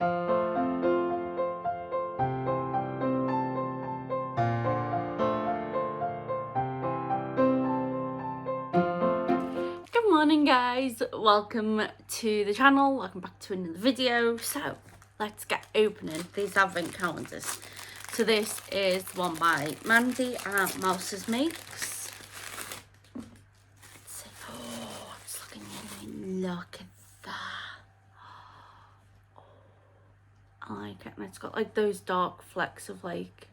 Good morning guys, welcome to the channel, welcome back to another video. So let's get opening these advent calendars. So this is one by Mandy at Mouse's Makes. Let's see. Oh, it's looking yummy. Look at that. Oh, I like it, and it's got like those dark flecks of like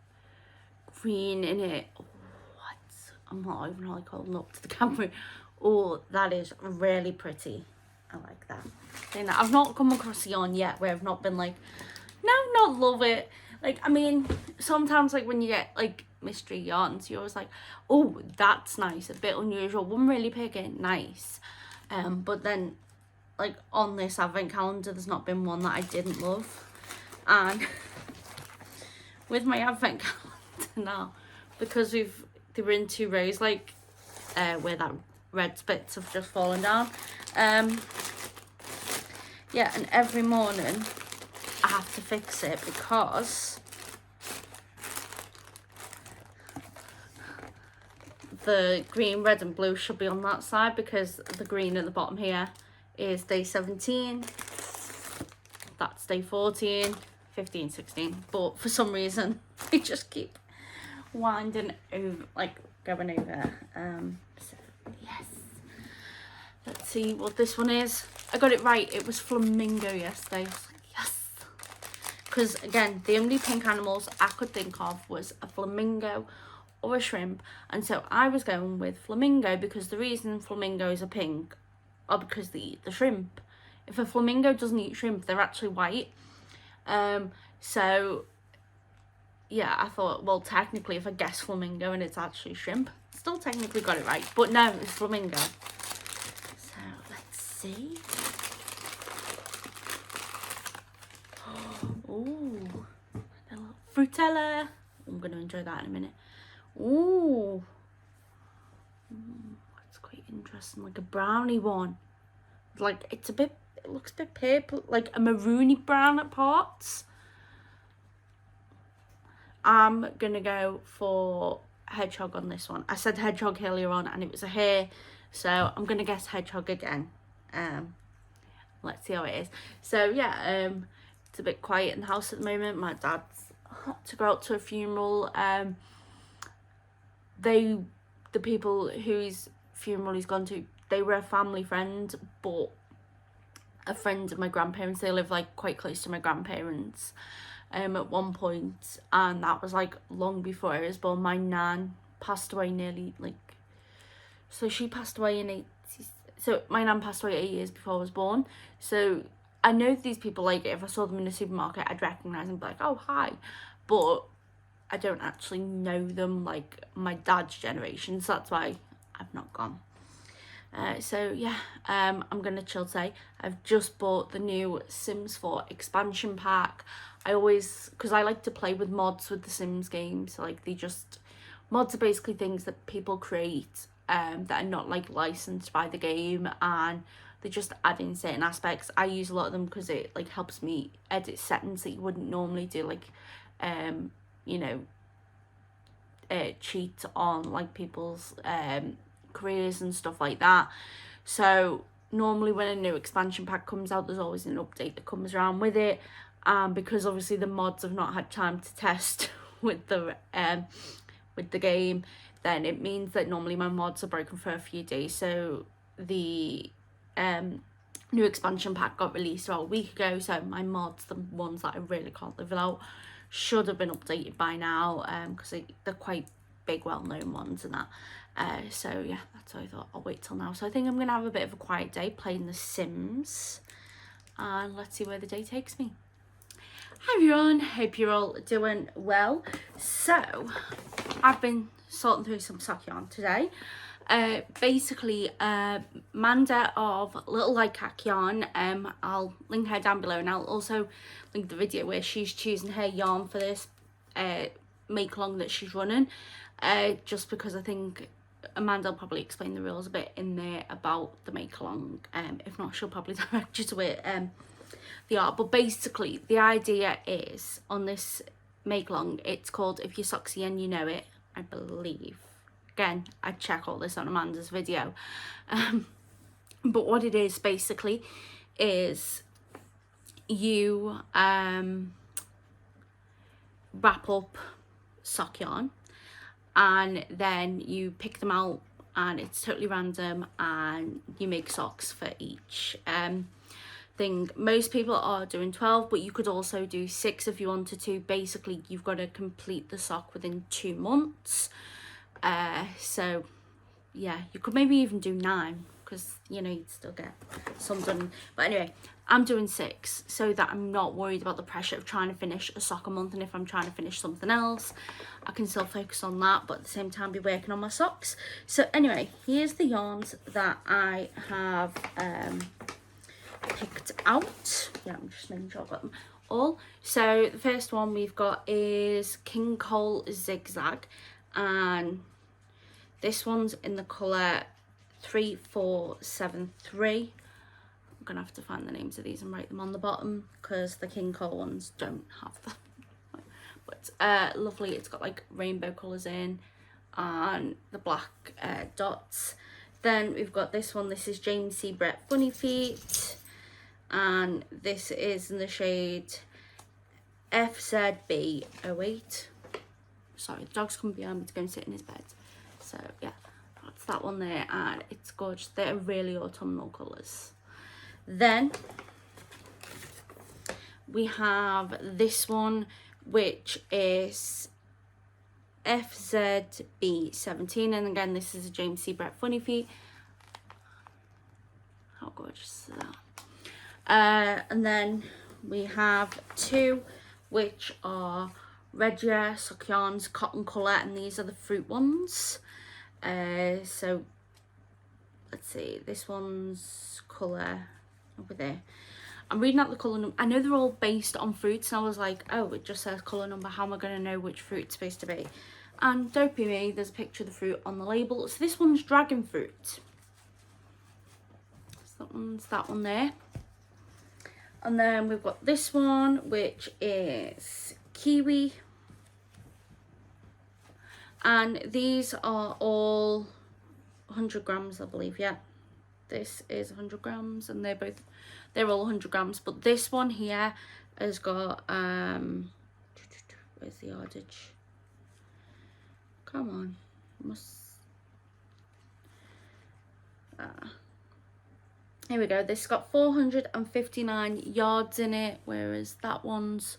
green in it. Oh, I'm not even like holding up to the camera. Oh, that is really pretty. I like that. And I've not come across a yarn yet where I've not been like, no, not love it. Like, I mean, sometimes like when you get like mystery yarns, you're always like, oh, that's nice, a bit unusual, wouldn't really pick it, nice. But then like on this advent calendar, there's not been one that I didn't love. And with my advent calendar now, because they were in 2 rows, like where that red bits have just fallen down. Yeah, and every morning I have to fix it because the green, red and blue should be on that side, because the green at the bottom here is day 17, that's day 14, 15, 16, but for some reason they just keep winding over, like going over. So yes, let's see what this one is. I got it right, it was flamingo yesterday. I was like, yes, because again, the only pink animals I could think of was a flamingo or a shrimp, and so I was going with flamingo because the reason flamingos are pink are because they eat the shrimp. If a flamingo doesn't eat shrimp, they're actually white. So yeah, I thought, well, technically if I guess flamingo and it's actually shrimp, still technically got it right, but no, it's flamingo. So let's see. Oh, a little frutella. I'm going to enjoy that in a minute. Oh, that's quite interesting, like a brownie one. Like it's a bit, it looks a bit purple, like a maroony brown at parts. I'm gonna go for hedgehog on this one. I said hedgehog earlier on and it was a hare, so I'm gonna guess hedgehog again. Let's see how it is. So yeah, it's a bit quiet in the house at the moment. My dad's had to go out to a funeral. The people whose funeral he's gone to, they were a family friend, but a friend of my grandparents. They live like quite close to my grandparents. At one point, and that was like long before I was born. My nan passed away nearly, like, so she passed away in so my nan passed away 8 years before I was born. So I know these people, like if I saw them in a supermarket I'd recognize them and be like, oh hi, but I don't actually know them like my dad's generation, so that's why I've not gone. So yeah, I'm gonna chill today. I've just bought the new Sims 4 expansion pack. I always, because I like to play with mods with the Sims games, like mods are basically things that people create that are not like licensed by the game, and they just add in certain aspects. I use a lot of them because it like helps me edit settings that you wouldn't normally do, like you know, cheat on like people's careers and stuff like that. So normally when a new expansion pack comes out, there's always an update that comes around with it, because obviously the mods have not had time to test with the game, then it means that normally my mods are broken for a few days. So the new expansion pack got released about a week ago, so my mods, the ones that I really can't live without, should have been updated by now, because they're quite big well-known ones and that. So yeah, that's why I thought I'll wait till now. So I think I'm gonna have a bit of a quiet day playing The Sims, and let's see where the day takes me. Hi everyone, hope you're all doing well. So I've been sorting through some sock yarn today. Basically Manda of Little Like Hack Yarn, I'll link her down below, and I'll also link the video where she's choosing her yarn for this make along that she's running, just because I think Amanda will probably explain the rules a bit in there about the make along. If not, she'll probably direct you to it. they are. But basically the idea is, on this make long, it's called If You're Socksy and You Know It, I believe. Again, I check all this on Amanda's video. But what it is basically is you wrap up sock yarn, and then you pick them out, and it's totally random, and you make socks for each thing. Most people are doing 12, but you could also do 6 if you wanted to. Basically, you've got to complete the sock within 2 months. So yeah, you could maybe even do 9, because you know you'd still get some done. But anyway, I'm doing 6 so that I'm not worried about the pressure of trying to finish a sock a month, and if I'm trying to finish something else, I can still focus on that, but at the same time be working on my socks. So anyway, here's the yarns that I have picked out. Yeah, I'm just making sure I've got them all. So the first one we've got is King Cole Zigzag, and this one's in the colour 3473. I'm gonna have to find the names of these and write them on the bottom, because the King Cole ones don't have them. But lovely, it's got like rainbow colours in and the black dots. Then we've got this one. This is James C. Brett Funny Feet, and this is in the shade FZB08. Sorry, the dog's come behind me to go and sit in his bed. So yeah, that's that one there, and it's gorgeous. They're really autumnal colours. Then we have this one, which is FZB17, and again this is a James C. Brett Funny Feet. How gorgeous is that? And then we have 2 which are Regia sock yarns, cotton colour, and these are the fruit ones. So let's see, this one's colour over there. I'm reading out the colour number. I know they're all based on fruits, and I was like, oh, it just says colour number, how am I going to know which fruit it's supposed to be? And don't be me, there's a picture of the fruit on the label. So this one's dragon fruit. So that one's that one there. And then we've got this one, which is kiwi. And these are all 100 grams, I believe. Yeah, this is 100 grams, and they're all 100 grams. But this one here has got where's the yardage? Come on, here we go. This has got 459 yards in it, whereas that one's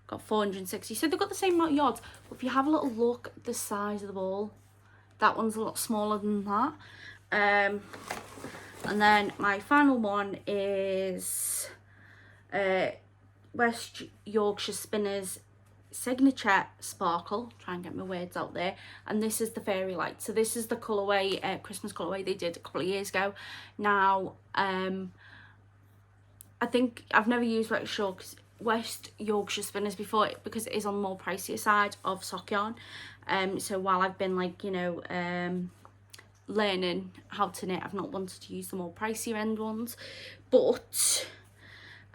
got 460. So they've got the same amount of yards, but if you have a little look at the size of the ball, that one's a lot smaller than that. And then my final one is West Yorkshire Spinners Signature Sparkle. Try and get my words out there. And this is the Fairy Light. So this is the colourway, Christmas colourway they did a couple of years ago. Now, I think I've never used West Yorkshire Spinners before, because it is on the more pricier side of sock yarn. So while I've been like, you know, learning how to knit, I've not wanted to use the more pricier end ones. But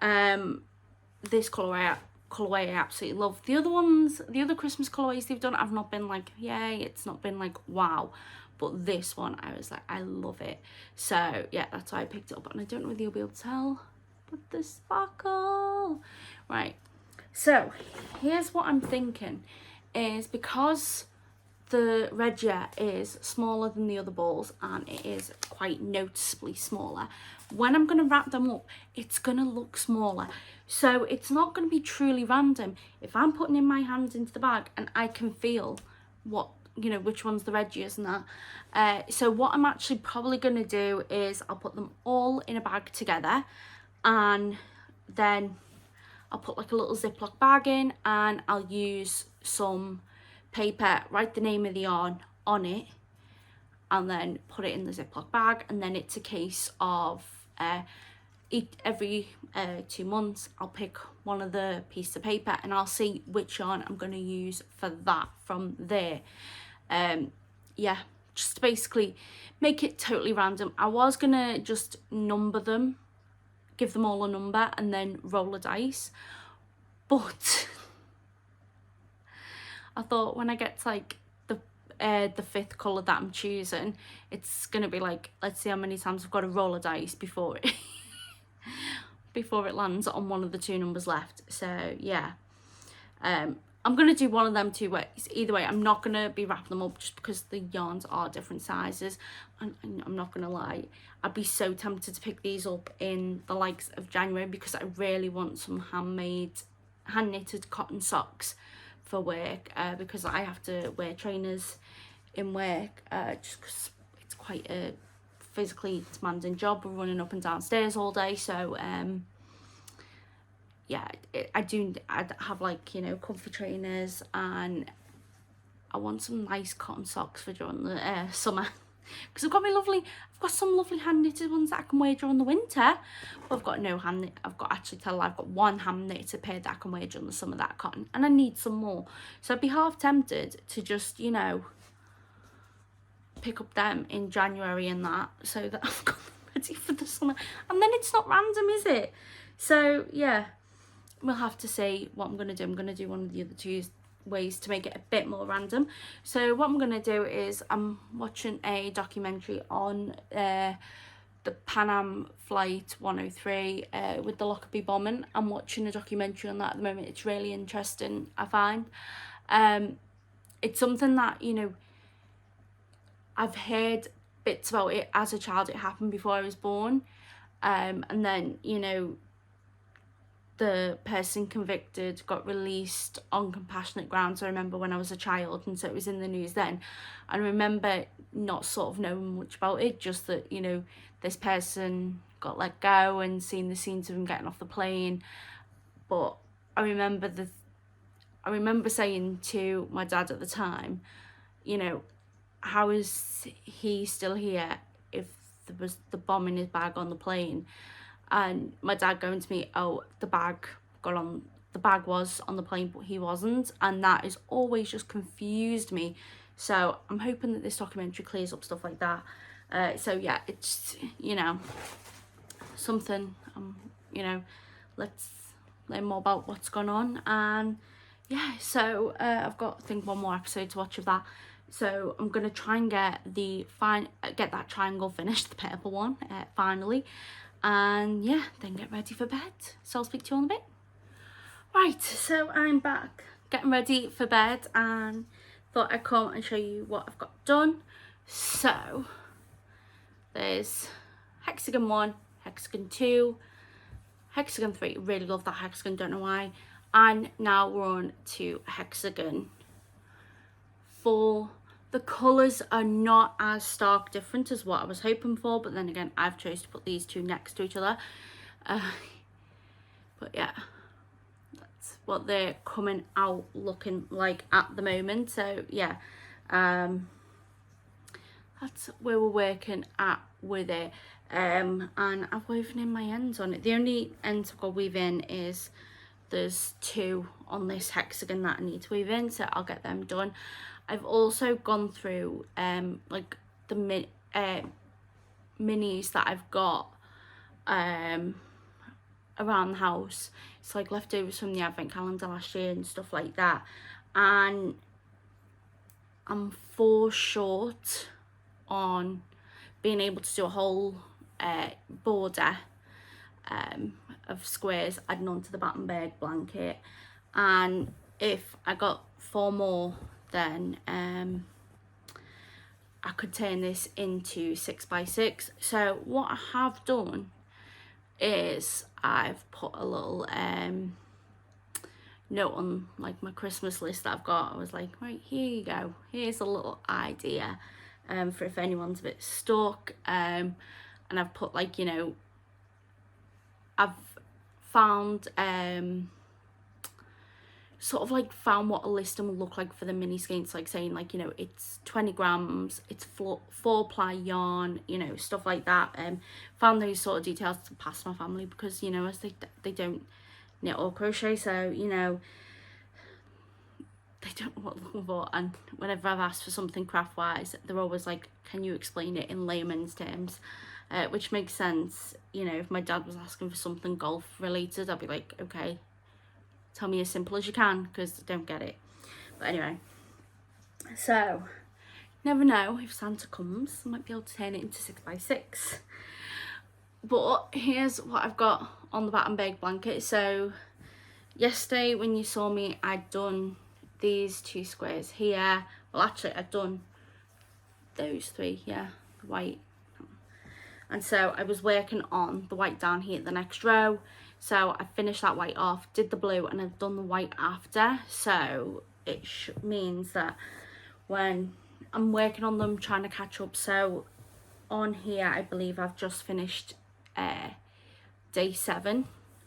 this colourway I absolutely love. The other ones, the other Christmas colourways they've done, I've not been like, yay, it's not been like wow. But this one, I was like, I love it. So yeah, that's why I picked it up. And I don't know whether you'll be able to tell, but the sparkle. Right, so here's what I'm thinking, is because the Regia is smaller than the other balls, and it is quite noticeably smaller, when I'm going to wrap them up, it's going to look smaller. So it's not going to be truly random. If I'm putting in my hands into the bag and I can feel what, you know, which one's the Regias and that. So what I'm actually probably going to do is I'll put them all in a bag together, and then I'll put like a little Ziploc bag in, and I'll use some paper, write the name of the yarn on it, and then put it in the Ziploc bag. And then it's a case of every 2 months I'll pick one of the pieces of paper, and I'll see which yarn I'm going to use for that from there. Yeah, just to basically make it totally random. I was going to just number them, give them all a number and then roll a dice. But I thought when I get to like the fifth colour that I'm choosing, it's gonna be like, let's see how many times I've got to roll a dice before it before it lands on one of the two numbers left. So yeah, I'm gonna do one of them two ways. Either way, I'm not gonna be wrapping them up just because the yarns are different sizes, and I'm not gonna lie, I'd be so tempted to pick these up in the likes of January, because I really want some hand knitted cotton socks for work, because I have to wear trainers in work, just because it's quite a physically demanding job. We're running up and down stairs all day, so yeah, I'd have like, you know, comfy trainers, and I want some nice cotton socks for during the summer, because I've got some lovely hand knitted ones that I can wear during the winter, but I've got no I've got one hand knitted pair that I can wear during the summer that are cotton, and I need some more. So I'd be half tempted to just, you know, pick up them in January and that, so that I've got them ready for the summer, and then it's not random, is it? So yeah, we'll have to see what I'm going to do. I'm going to do one of the other two ways to make it a bit more random. So what I'm going to do is I'm watching a documentary on the Pan Am Flight 103 with the Lockerbie bombing. I'm watching a documentary on that at the moment. It's really interesting, I find. It's something that, you know, I've heard bits about it as a child. It happened before I was born, and then, you know, the person convicted got released on compassionate grounds. I remember when I was a child, and so it was in the news then. I remember not sort of knowing much about it, just that, you know, this person got let go and seeing the scenes of him getting off the plane. But I remember saying to my dad at the time, you know, how is he still here if there was the bomb in his bag on the plane? And my dad going to me, oh, the bag was on the plane, but he wasn't. And that has always just confused me. So I'm hoping that this documentary clears up stuff like that. So yeah, it's, you know, something, you know, let's learn more about what's gone on. And yeah, so I've got, I think, one more episode to watch of that. So I'm gonna try and get that triangle finished, the purple one, finally. And yeah, then get ready for bed. So I'll speak to you all in a bit. Right, so I'm back getting ready for bed, and thought I'd come and show you what I've got done. So there's hexagon 1, hexagon 2, hexagon 3. Really love that hexagon, don't know why. And now we're on to hexagon 4. The colours are not as stark different as what I was hoping for, but then again, I've chosen to put these two next to each other. But yeah, that's what they're coming out looking like at the moment. So yeah, that's where we're working at with it. And I've woven in my ends on it. The only ends I've got to weave in is there's 2 on this hexagon that I need to weave in, so I'll get them done. I've also gone through like the minis that I've got around the house. It's like leftovers from the advent calendar last year and stuff like that. And I'm 4 short on being able to do a whole border of squares adding onto the Battenberg blanket. And if I got 4 more, then I could turn this into 6x6. So what I have done is I've put a little note on like my Christmas list that I've got. I was like, right, here you go, here's a little idea for if anyone's a bit stuck. And I've put, like, you know, I've found sort of like found what a listing will look like for the mini skeins, like saying, like, you know, it's 20 grams, it's 4-ply yarn, you know, stuff like that. Found those sort of details to pass my family, because, you know, as they don't knit or crochet, so, you know, they don't know what they're looking for. And whenever I've asked for something craft wise, they're always like, can you explain it in layman's terms? which makes sense. You know, if my dad was asking for something golf related, I'd be like, okay, tell me as simple as you can, because I don't get it. But anyway, so never know, if Santa comes, I might be able to turn it into 6x6. But here's what I've got on the bat and bake blanket. So yesterday when you saw me, I'd done these 2 squares here. Well, actually I'd done those 3, yeah, the white. And so I was working on the white down here at the next row. So I finished that white off, did the blue, and I've done the white after. So it means that when I'm working on them, trying to catch up. So on here, I believe I've just finished day 7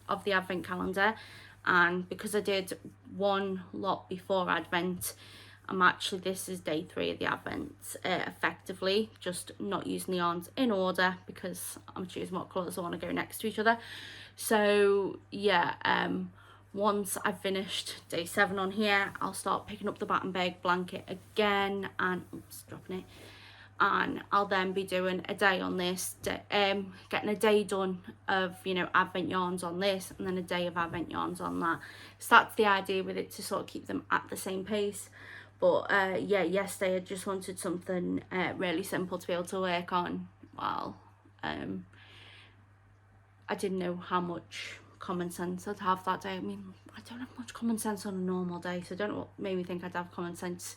of the advent calendar, and because I did one lot before Advent, this is day 3 of the Advent, effectively, just not using the yarns in order because I'm choosing what colours I want to go next to each other. So yeah, once I've finished day 7 on here, I'll start picking up the bat and bake blanket again, and oops, dropping it. And I'll then be doing a day on this, getting a day done of, you know, Advent yarns on this, and then a day of Advent yarns on that. So that's the idea with it, to sort of keep them at the same pace. But yeah, yesterday I just wanted something really simple to be able to work on. Well, I didn't know how much common sense I'd have that day. I mean, I don't have much common sense on a normal day, so I don't know what made me think I'd have common sense.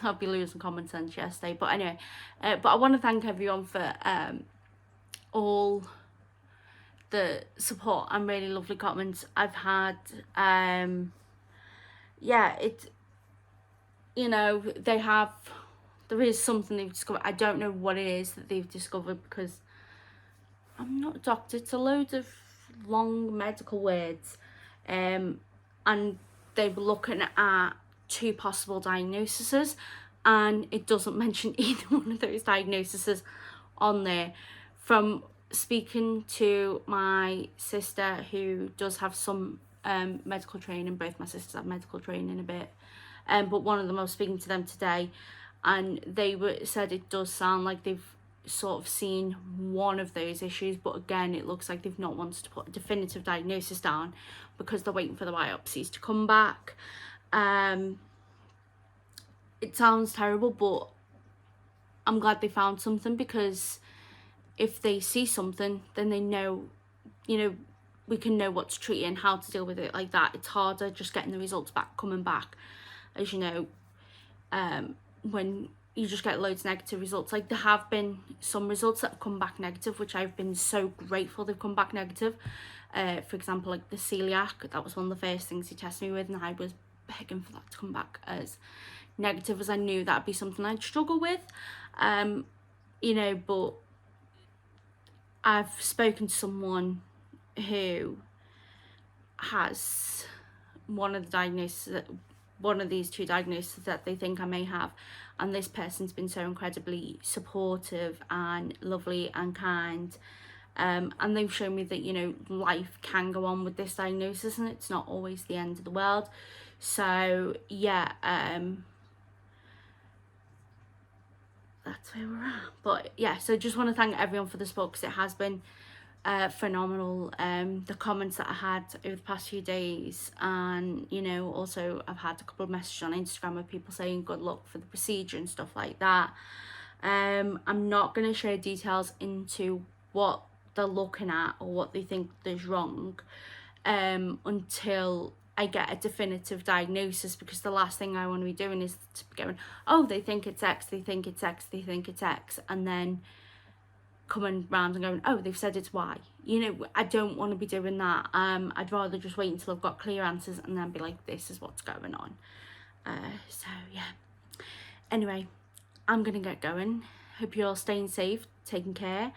I'll be losing common sense yesterday. But anyway, but I want to thank everyone for all the support and really lovely comments I've had. Yeah, you know, there is something they've discovered. I don't know what it is that they've discovered, because I'm not a doctor. It's a load of long medical words, and they were looking at 2 possible diagnoses, and it doesn't mention either one of those diagnoses on there. From speaking to my sister, who does have some medical training, both my sisters have medical training a bit, but one of them, I was speaking to them today, and they said it does sound like they've sort of seen one of those issues, but again, it looks like they've not wanted to put a definitive diagnosis down because they're waiting for the biopsies to come back. It sounds terrible, but I'm glad they found something, because if they see something, then they know, you know, we can know what to treat and how to deal with it like that. It's harder just getting the results back, coming back, as you know, when you just get loads of negative results. Like, there have been some results that have come back negative, which I've been so grateful they've come back negative. For example, like the celiac, that was one of the first things he tested me with, and I was begging for that to come back as negative, as I knew that'd be something I'd struggle with. You know, but I've spoken to someone who has one of these 2 diagnoses that they think I may have, and this person's been so incredibly supportive and lovely and kind, and they've shown me that, you know, life can go on with this diagnosis, and it's not always the end of the world. So yeah, that's where we're at. But yeah, so just want to thank everyone for the support, because it has been phenomenal. The comments that I had over the past few days, and you know, also I've had a couple of messages on Instagram with people saying good luck for the procedure and stuff like that. I'm not going to share details into what they're looking at or what they think is wrong until I get a definitive diagnosis, because the last thing I want to be doing is to be going, oh, they think it's X, they think it's X, they think it's X, and then coming round and going, oh, they've said it's Y. You know, I don't want to be doing that. I'd rather just wait until I've got clear answers and then be like, this is what's going on. So yeah, anyway, I'm gonna get going. Hope you're all staying safe, taking care,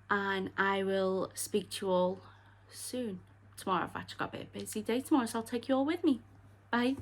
and I will speak to you all soon. Tomorrow I've actually got a bit of a busy day tomorrow, so I'll take you all with me. Bye.